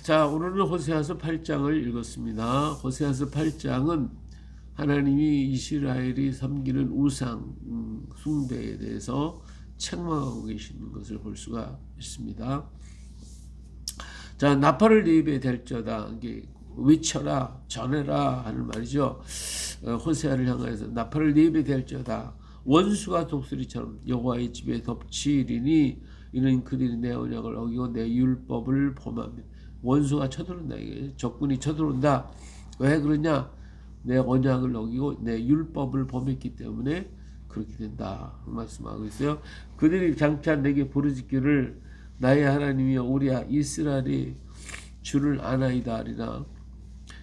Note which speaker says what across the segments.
Speaker 1: 자, 오늘은 호세아서 8장을 읽었습니다. 호세아서 8장은 하나님이 이스라엘이 섬기는 우상 숭배에 대해서 책망하고 계시는 것을 볼 수가 있습니다. 자, 나팔을 네 입에 댈저다, 이게 외쳐라, 전해라 하는 말이죠. 호세아를 향하여서 나팔을 네 입에 댈저다, 원수가 독수리처럼 여호와의 집에 덮치리니 이는 그들이 내 언약을 어기고 내 율법을 범하며. 원수가 쳐들어온다, 이게 적군이 쳐들어온다. 왜 그러냐? 내 언약을 어기고 내 율법을 범했기 때문에 그렇게 된다 말씀하고 있어요. 그들이 장차 내게 부르짖기를 나의 하나님이여 우리 이스라엘이 주를 아나이다 하리라.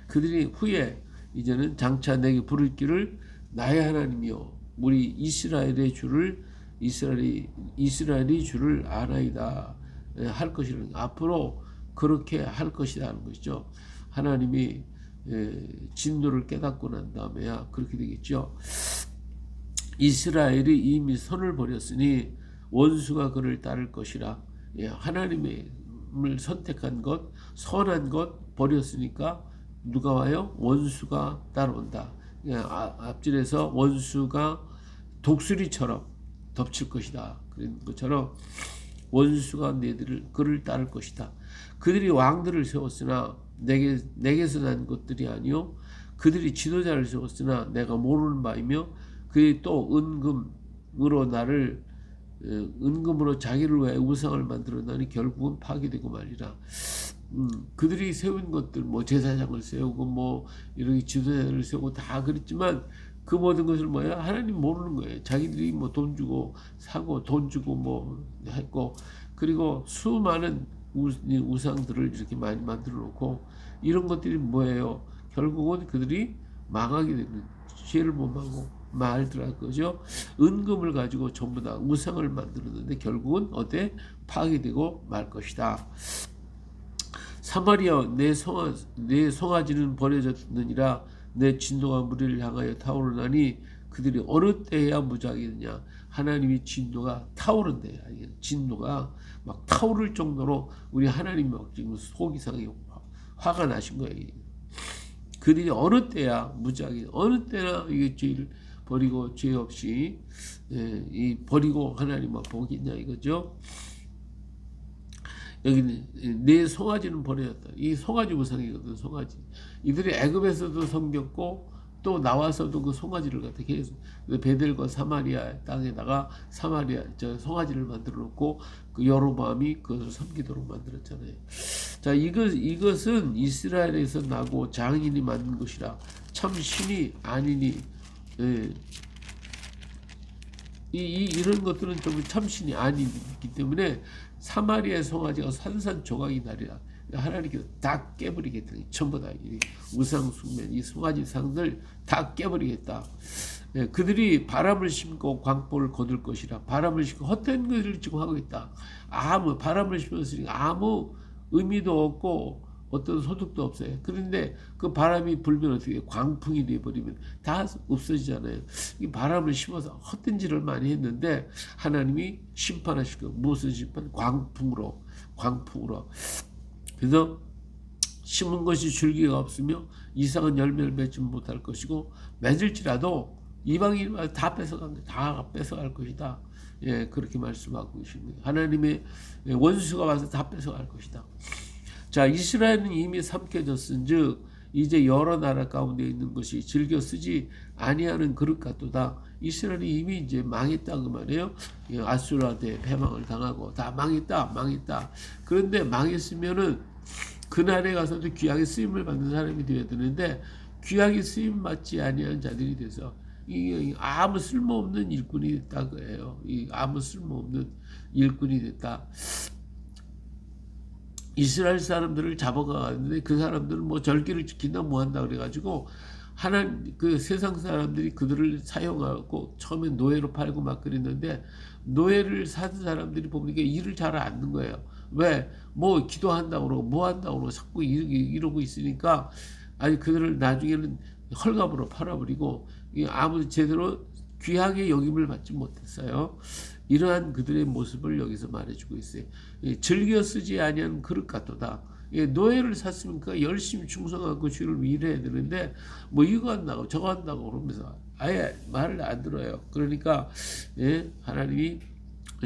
Speaker 1: 그들이 후에 이제는 장차 내게 부르짖기를 나의 하나님이여 우리 이스라엘의 주를 이스라엘이 주를 아나이다 할 것이라는, 앞으로 그렇게 할 것이다 하는 것이죠. 하나님이 진노를 깨닫고 난 다음에야 그렇게 되겠죠. 이스라엘이 이미 선을 버렸으니 원수가 그를 따를 것이라. 하나님을 선택한 것, 선한 것 버렸으니까 누가 와요? 원수가 따라온다. 앞줄에서 원수가 독수리처럼 덮칠 것이다 그런 것처럼 원수가 그를 따를 것이다. 그들이 왕들을 세웠으나 내게서 난 것들이 아니요 그들이 지도자를 세웠으나 내가 모르는 바이며 그들이 또 은금으로 자기를 위해 우상을 만들었나니 결국은 파괴되고 말이라. 그들이 세운 것들, 뭐 제사장을 세우고 뭐 이렇게 지도자를 세우고 다 그랬지만 그 모든 것을 뭐야? 하나님 모르는 거예요. 자기들이 뭐 돈 주고 사고 돈 주고 뭐 했고, 그리고 수많은 우상들을 이렇게 많이 만들어 놓고, 이런 것들이 뭐예요? 결국은 그들이 망하게 되는, 죄를 범하고 말더라 그죠? 은금을 가지고 전부 다 우상을 만들었는데 결국은 어때? 파괴되고 말 것이다. 사마리아 내 송아지는 버려졌느니라. 내 진노가 무리를 향하여 타오르나니 그들이 어느 때야 무작위느냐. 하나님이 진노가 타오른대요. 진노가 막 타오를 정도로 우리 하나님이 막 지금 속이 상해 화가 나신 거예요. 그들이 어느 때야 무작위, 어느 때나 이게 죄를 버리고 죄 없이 버리고 하나님만 보겠냐 이거죠. 여기는 내 송아지는 버려졌다. 이 송아지 우상이거든. 송아지. 이들이 애굽에서도 섬겼고 또 나와서도 그 송아지를 갖다 계속 베델과 사마리아 땅에다가 송아지를 만들어 놓고 그 여로보암이 그것을 섬기도록 만들었잖아요. 자, 이것은 이스라엘에서 나고 장인이 만든 것이라 참 신이 아니니. 이런 것들은 좀 참신이 아니기 때문에 사마리아의 송아지가 산산조각이 나리라. 하나님께서 다 깨버리겠다. 전부 다 우상 숭배, 이 송아지 상들 다 깨버리겠다. 그들이 바람을 심고 광포를 거둘 것이라. 바람을 심고 헛된 것을 지금 하고 있다. 바람을 심었으니까 아무 의미도 없고 어떤 소득도 없어요. 그런데 그 바람이 불면 어떻게 광풍이 돼버리면 다 없어지잖아요. 이 바람을 심어서 헛된 짓을 많이 했는데 하나님이 심판하실 거예요. 무슨 심판? 광풍으로. 그래서 심은 것이 줄기가 없으며 이상한 열매를 맺지 못할 것이고 맺을지라도 이방인마다 다 뺏어갈 것이다. 그렇게 말씀하고 계십니다. 하나님의 원수가 와서 다 뺏어갈 것이다. 자, 이스라엘은 이미 삼켜졌은즉 이제 여러 나라 가운데 있는 것이 즐겨 쓰지 아니하는 그릇 같도다. 이스라엘이 이미 이제 망했다 그 말이에요. 아수라한테 패망을 당하고 다 망했다. 그런데 망했으면은 그날에 가서도 귀하게 쓰임을 받는 사람이 되어야 되는데 귀하게 쓰임 받지 아니한 자들이 돼서 아무 쓸모없는 일꾼이 됐다 그예요. 아무 쓸모없는 일꾼이 됐다. 이스라엘 사람들을 잡아가는데 그 사람들은 뭐 절기를 지킨다 뭐 한다 그래가지고 그 세상 사람들이 그들을 사용하고 처음에 노예로 팔고 막 그랬는데 노예를 사는 사람들이 보니까 일을 잘 안 하는 거예요. 왜? 뭐 기도한다고 그러고 뭐 한다고 그러고 자꾸 이러고 있으니까 그들을 나중에는 헐값으로 팔아버리고 아무 제대로 귀하게 여김을 받지 못했어요. 이러한 그들의 모습을 여기서 말해주고 있어요. 즐겨 쓰지 아니한 그릇 같도다. 예, 노예를 샀으니까 열심히 충성하고 주를 일해야 되는데 뭐 이거 한다고 저거 한다고 그러면서 아예 말을 안 들어요. 그러니까 예, 하나님이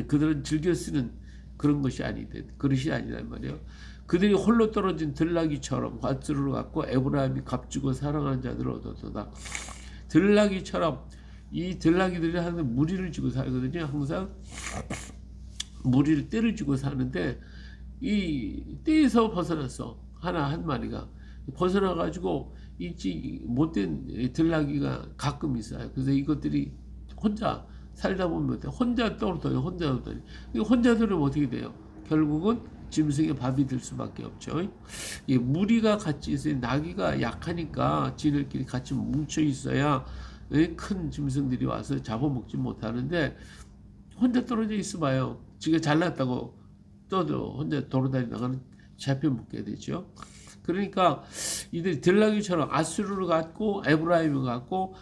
Speaker 1: 그들은 즐겨 쓰는 그런 것이 아니대 그릇이 아니란 말이에요. 그들이 홀로 떨어진 들나귀처럼 밧줄을 갖고 에브라임이 값주고 사랑하는 자들을 얻었도다. 들나귀처럼 이 들나귀들이 항상 무리를 지고 살거든요. 항상 무리를 떼를 지고 사는데 이 떼에서 벗어났어. 하나 한 마리가 벗어나 가지고 이 못된 들나귀가 가끔 있어요. 그래서 이것들이 혼자 살다 보면 혼자 떨어져요. 혼자 떨어져요. 혼자 들으면 어떻게 돼요? 결국은 짐승의 밥이 될 수밖에 없죠. 이 무리가 같이 있어요. 나귀가 약하니까 지들끼리 같이 뭉쳐 있어야 큰 짐승들이 와서 잡아먹지 못하는데 혼자 떨어져 있어봐요. 지가 잘났다고 떠도 혼자 돌아다니다가는 잡혀먹게 되죠. 그러니까 이들이 들나귀처럼 아수르로 갔고 에브라임을 갔고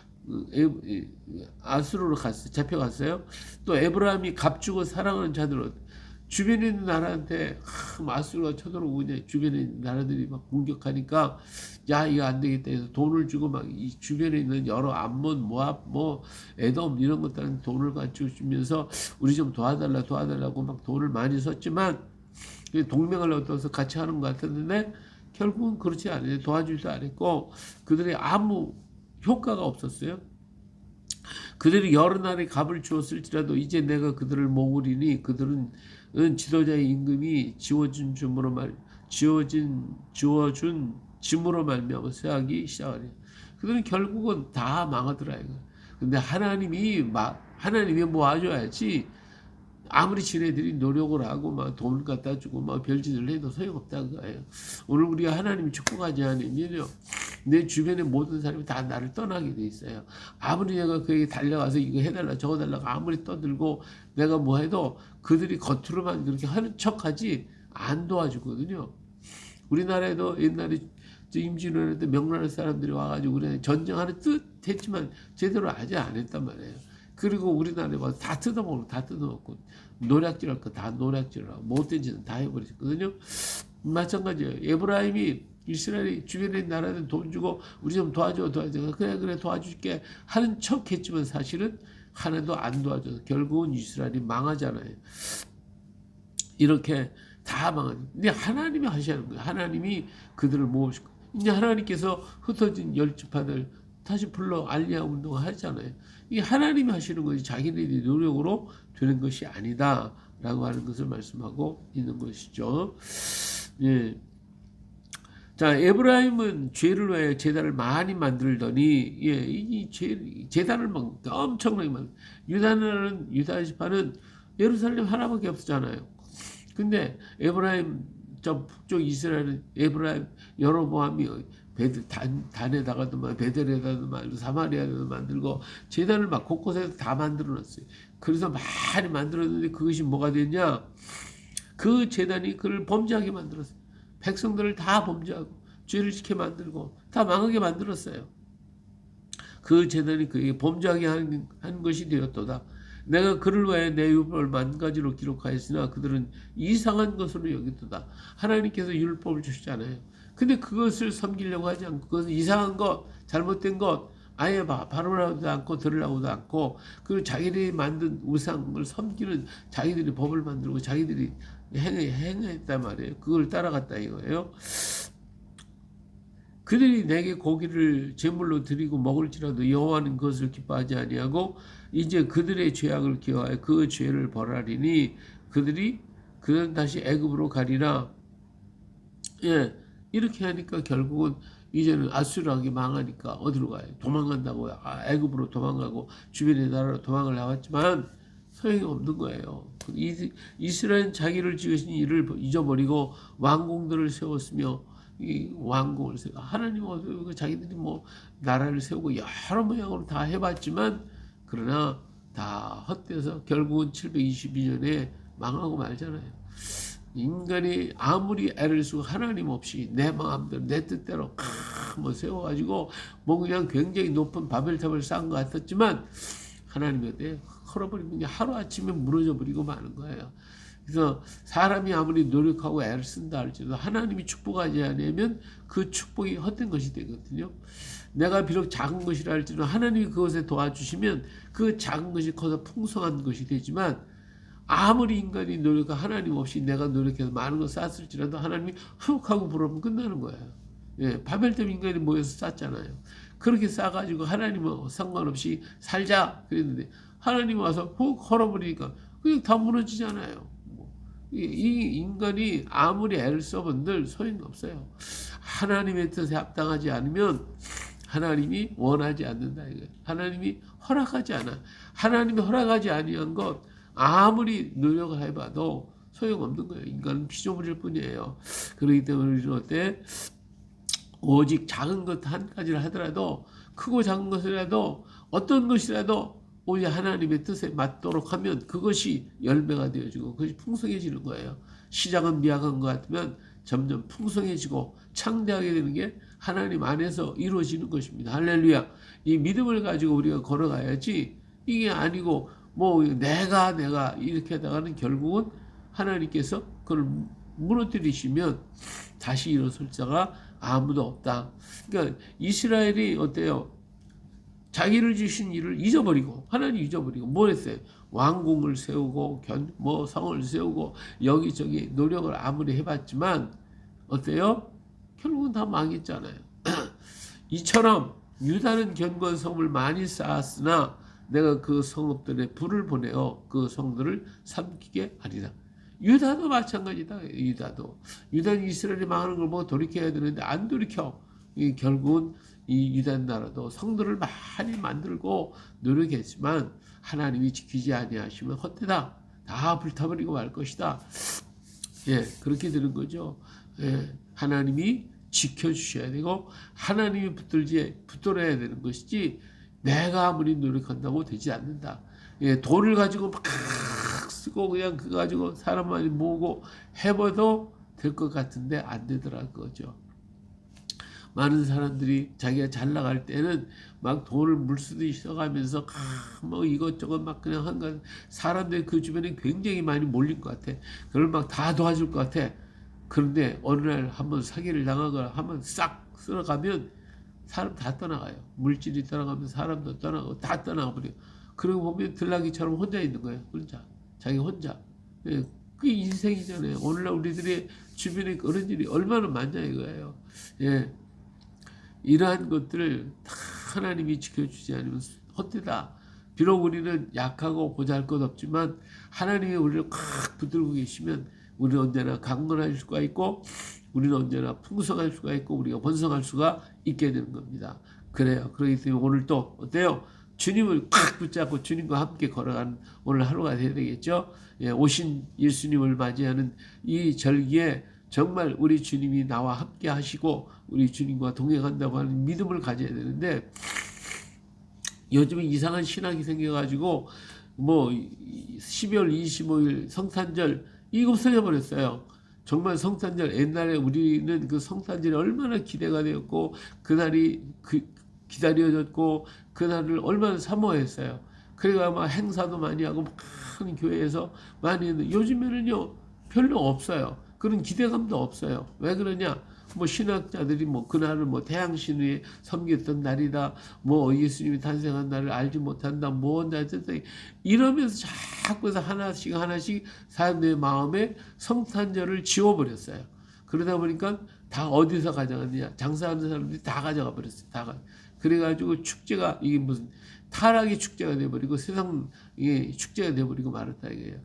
Speaker 1: 아수르로 갔어요. 잡혀갔어요. 또 에브라임이 값주고 사랑하는 자들은 주변에 있는 나라한테 아수르가 쳐들어오고 그냥 주변에 있는 나라들이 막 공격하니까 야 이거 안 되겠다 해서 돈을 주고 막 이 주변에 있는 여러 암몬 모압 뭐 에돔 이런 것들한테 돈을 가지고 주면서 우리 좀 도와달라고 막 돈을 많이 썼지만 동맹을 얻어서 같이 하는 것 같았는데 결국은 그렇지 않아요. 도와주지도 않았고 그들의 아무 효과가 없었어요. 그들이 여러 날의 값을 주었을지라도 이제 내가 그들을 모으리니 그들은 지도자의 임금이 지워준 짐으로 말미암아 쇠하기 시작하려. 그들은 결국은 다 망하더라 이거. 근데 하나님이 모아줘야지. 아무리 지네들이 노력을 하고 막 돈을 갖다 주고 막 별짓을 해도 소용없다는 거예요. 오늘 우리가 하나님이 축복하지 않으면요, 내 주변의 모든 사람이 다 나를 떠나게 돼 있어요. 아무리 내가 그에게 달려가서 이거 해달라 저거 달라고 아무리 떠들고 내가 뭐 해도 그들이 겉으로만 그렇게 하는 척하지 안 도와주거든요. 우리나라에도 옛날에 임진왜란 때 명나라 사람들이 와가지고 우리 전쟁하는 듯 했지만 제대로 아직 안 했단 말이에요. 그리고 우리나라에 와서 다 뜯어먹고 노략질할 거 다 노략질하고 못된 짓은 다 해버리셨거든요. 마찬가지예요. 에브라임이 이스라엘이 주변에 있는 나라는 돈 주고 우리 좀 도와줘 그래 도와줄게 하는 척 했지만 사실은 하나도 안 도와줘서 결국은 이스라엘이 망하잖아요. 이렇게 다 망하죠. 근데 하나님이 하시는 거예요. 하나님이 그들을 모으실 거예요. 이제 하나님께서 흩어진 10지파들 다시 불러 알리아 운동을 하잖아요. 이게 하나님이 하시는 것이 자기네들의 노력으로 되는 것이 아니다 라고 하는 것을 말씀하고 있는 것이죠. 예. 자, 에브라임은 죄를 위하여 제단을 많이 만들더니, 예, 이 제단을 막 엄청나게 유다 지파는 예루살렘 하나밖에 없었잖아요. 근데 에브라임, 저 북쪽 이스라엘은 에브라임 여로보암이 단에다가도 베델에다도 만들고 사마리아에도 만들고 제단을 막 곳곳에서 다 만들어놨어요. 그래서 많이 만들었는데 그것이 뭐가 됐냐? 그 제단이 그를 범죄하게 만들었어요. 백성들을 다 범죄하고 죄를 지게 만들고 다 망하게 만들었어요. 그 제단이 그에게 범죄하게 한 것이 되었도다. 내가 그를 위하여 내 율법을 10,000가지로 기록하였으나 그들은 이상한 것으로 여기도다. 하나님께서 율법을 주시잖아요. 근데 그것을 섬기려고 하지 않고 그것은 이상한 것, 잘못된 것 아예 바로라고도 않고 들으려고도 않고 그리고 자기들이 만든 우상을 섬기는 자기들이 법을 만들고 자기들이 행했단 말이에요. 그걸 따라갔다 이거예요. 그들이 내게 고기를 제물로 드리고 먹을지라도 여호와는 그것을 기뻐하지 아니하고 이제 그들의 죄악을 기억하여 그 죄를 벌하리니 그들은 다시 애굽으로 가리라. 예, 이렇게 하니까 결국은 이제는 아수르하게 망하니까 어디로 가요? 도망간다고요. 애굽으로 도망가고 주변의 나라로 도망을 나왔지만 소용이 없는 거예요. 이스라엘은 자기를 지으신 일을 잊어버리고 왕궁들을 세웠으며 이 왕궁을 세우고 하나님은 자기들이 뭐 나라를 세우고 여러 모양으로 다 해봤지만 그러나 다 헛돼서 결국은 722년에 망하고 말잖아요. 인간이 아무리 애를 쓰고 하나님 없이 내 마음대로 내 뜻대로 뭐 세워가지고 뭐 그냥 굉장히 높은 바벨탑을 쌓은 것 같았지만 하나님에 대해 헐어버리면 하루아침에 무너져 버리고 마는 거예요. 그래서 사람이 아무리 노력하고 애를 쓴다 할지라도 하나님이 축복하지 않으면 그 축복이 헛된 것이 되거든요. 내가 비록 작은 것이라 할지라도 하나님이 그것에 도와주시면 그 작은 것이 커서 풍성한 것이 되지만, 아무리 인간이 노력하고 하나님 없이 내가 노력해서 많은 걸 쌓았을지라도 하나님이 훅 하고 불어오면 끝나는 거예요. 예, 바벨 때문에 인간이 모여서 쌓잖아요. 그렇게 쌓아가지고 하나님은 상관없이 살자 그랬는데 하나님 와서 훅 헐어버리니까 그냥 다 무너지잖아요. 이 인간이 아무리 애를 써본들 소용없어요. 하나님의 뜻에 합당하지 않으면 하나님이 원하지 않는다 이거예요. 하나님이 허락하지 않아. 하나님이 허락하지 아니한 것 아무리 노력을 해봐도 소용없는 거예요. 인간은 피조물일 뿐이에요. 그렇기 때문에 우리는 어때? 오직 작은 것 한 가지를 하더라도, 크고 작은 것이라도, 어떤 것이라도 오직 하나님의 뜻에 맞도록 하면 그것이 열매가 되어지고 그것이 풍성해지는 거예요. 시작은 미약한 것 같으면 점점 풍성해지고 창대하게 되는 게 하나님 안에서 이루어지는 것입니다. 할렐루야. 이 믿음을 가지고 우리가 걸어가야지, 이게 아니고 뭐 내가 이렇게 하다가는 결국은 하나님께서 그걸 무너뜨리시면 다시 일어설 자가 아무도 없다. 그러니까 이스라엘이 어때요? 자기를 주신 일을 잊어버리고, 하나님 잊어버리고 뭐 했어요? 왕궁을 세우고 성을 세우고 여기저기 노력을 아무리 해봤지만 어때요? 결국은 다 망했잖아요. 이처럼 유다는 견고한 성을 많이 쌓았으나 내가 그 성읍들에 불을 보내어 그 성들을 삼키게 하리라. 유다도 마찬가지다. 유다는 이스라엘이 망하는 걸 보고 돌이켜야 되는데 안 돌이켜. 결국은 이 유다 나라도 성들을 많이 만들고 노력했지만 하나님이 지키지 아니하시면 헛되다. 다 불타버리고 말 것이다. 예, 그렇게 되는 거죠. 예, 하나님이 지켜주셔야 되고 하나님이 붙들어야 되는 것이지 내가 아무리 노력한다고 되지 않는다. 예, 돌을 가지고 막 쓰고 그냥 그거 가지고 사람 많이 모으고 해봐도 될 것 같은데 안 되더라 그거죠. 많은 사람들이 자기가 잘 나갈 때는 막 돈을 물쓰듯이 써가면서 뭐 이것저것 막 그냥 한가 사람들이 그 주변에 굉장히 많이 몰릴 것 같아. 그걸 막 다 도와줄 것 같아. 그런데 어느 날 한번 사기를 당하거나 한번 싹 쓸어가면 사람 다 떠나가요. 물질이 떠나가면 사람도 떠나가고 다 떠나가버려. 그러고 보면 들나귀처럼 혼자 있는 거예요. 혼자. 자기 혼자. 예, 그게 인생이잖아요. 오늘날 우리들의 주변에 그런 일이 얼마나 많냐 이거예요. 예. 이러한 것들을 다 하나님이 지켜주지 않으면 헛되다. 비록 우리는 약하고 보잘것없지만 하나님이 우리를 꽉 붙들고 계시면 우리는 언제나 강건할 수가 있고 우리는 언제나 풍성할 수가 있고 우리가 번성할 수가 있게 되는 겁니다. 그래요. 그렇기 때문에 오늘 또 어때요? 주님을 꽉 붙잡고 주님과 함께 걸어가는 오늘 하루가 되어야 되겠죠. 예, 오신 예수님을 맞이하는 이 절기에 정말 우리 주님이 나와 함께 하시고 우리 주님과 동행한다고 하는 믿음을 가져야 되는데 요즘에 이상한 신학이 생겨가지고 뭐 12월 25일 성탄절 이거 없어져버렸어요. 정말 성탄절 옛날에 우리는 그 성탄절이 얼마나 기대가 되었고 그날이 기다려졌고 그날을 얼마나 사모했어요. 그래가 막 행사도 많이 하고 큰 교회에서 많이 했는데 요즘에는요 별로 없어요. 그런 기대감도 없어요. 왜 그러냐? 뭐 신학자들이 뭐 그날을 뭐 태양신에 섬겼던 날이다. 뭐 예수님이 탄생한 날을 알지 못한다. 뭐 한다. 이러면서 자꾸 해서 하나씩 사람들의 마음에 성탄절을 지워버렸어요. 그러다 보니까 다 어디서 가져갔느냐? 장사하는 사람들이 다 가져가 버렸어요. 그래가지고 축제가 이게 무슨 타락의 축제가 돼버리고 세상의 축제가 돼버리고 말았다 이거예요.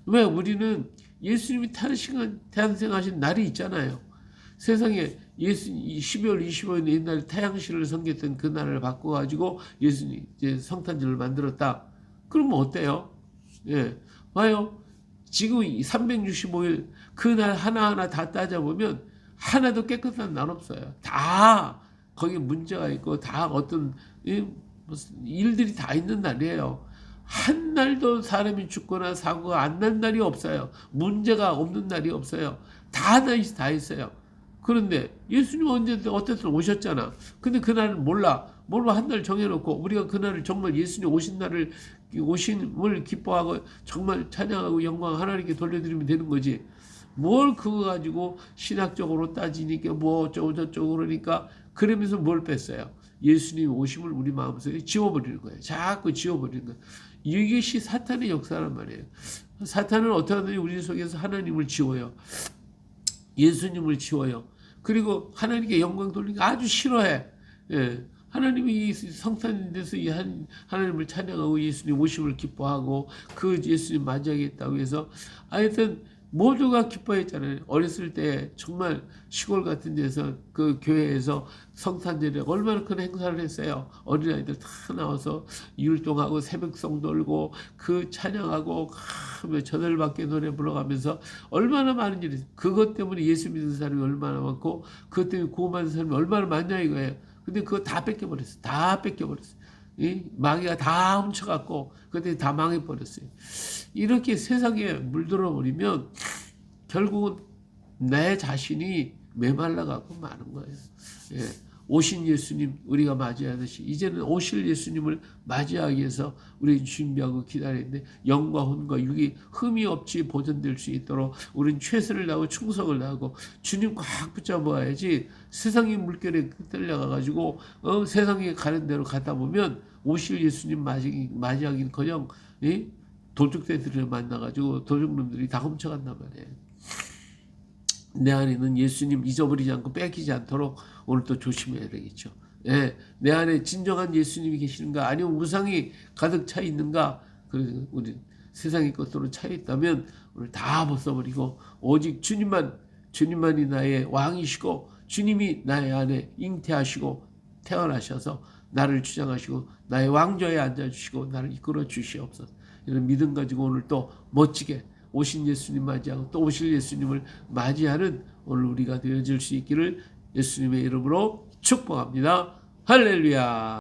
Speaker 1: 왜? 우리는 예수님이 탄생하신 날이 있잖아요. 세상에 12월 25일 옛날 태양신을 섬겼던 그 날을 바꿔가지고 예수님 이제 성탄절을 만들었다. 그러면 어때요? 예, 봐요. 지금 365일 그 날 하나하나 다 따져보면 하나도 깨끗한 날 없어요. 다 거기 문제가 있고 다 어떤 무슨 일들이 다 있는 날이에요. 한 날도 사람이 죽거나 사고가 안 난 날이 없어요. 문제가 없는 날이 없어요. 다 있어요. 그런데 예수님 언제 어쨌든 오셨잖아. 근데 그날은 몰라. 뭘로 한 날 정해놓고 우리가 그날을 정말 예수님 오신 날을 오심을 기뻐하고 정말 찬양하고 영광 하나님께 돌려드리면 되는 거지. 뭘 그거 가지고 신학적으로 따지니까 뭐 어쩌고 저쩌고 그러니까 그러면서 뭘 뺐어요? 예수님 오심을 우리 마음속에 지워버리는 거예요. 자꾸 지워버리는 거예요. 이것이 사탄의 역사란 말이에요. 사탄은 어떻게 하든지 우리 속에서 하나님을 지워요. 예수님을 지워요. 그리고 하나님께 영광 돌리는 거 아주 싫어해. 예. 하나님이 성탄에서 하나님을 찬양하고 예수님 오심을 기뻐하고 그 예수님 맞이하겠다고 해서 하여튼 모두가 기뻐했잖아요. 어렸을 때 정말 시골 같은 데서 그 교회에서 성탄절에 얼마나 큰 행사를 했어요. 어린아이들 다 나와서 율동하고 새벽송 돌고 그 찬양하고 저들밖에 노래 불러가면서 얼마나 많은 일이 있어요. 그것 때문에 예수 믿는 사람이 얼마나 많고 그것 때문에 구원받는 사람이 얼마나 많냐 이거예요. 근데 그거 다 뺏겨버렸어. 다 뺏겨버렸어. 이 마귀가 다 훔쳐갖고 그때 다 망해버렸어요. 이렇게 세상에 물들어 버리면 결국은 내 자신이 메말라갖고 마는 거예요. 예. 오신 예수님 우리가 맞이하듯이 이제는 오실 예수님을 맞이하기 위해서 우리는 준비하고 기다리는데 영과 혼과 육이 흠이 없이 보존될 수 있도록 우리는 최선을 다하고 충성을 다하고 주님 꽉 붙잡아야지 세상의 물결에 끌려가가지고 세상에 가는 대로 가다 보면 오실 예수님 맞이하기는커녕 도둑들을 만나가지고 도둑놈들이 다 훔쳐간단 말이에요. 내 안에 있는 예수님 잊어버리지 않고 뺏기지 않도록 오늘 또 조심해야 되겠죠. 예, 내 안에 진정한 예수님이 계시는가 아니면 우상이 가득 차 있는가. 그래서 우리 세상의 것으로 차 있다면 오늘 다 벗어버리고 오직 주님만이 나의 왕이시고 주님이 나의 안에 잉태하시고 태어나셔서 나를 주장하시고 나의 왕좌에 앉아주시고 나를 이끌어 주시옵소서. 이런 믿음 가지고 오늘 또 멋지게 오신 예수님 맞이하고 또 오실 예수님을 맞이하는 오늘 우리가 되어질 수 있기를 예수님의 이름으로 축복합니다. 할렐루야.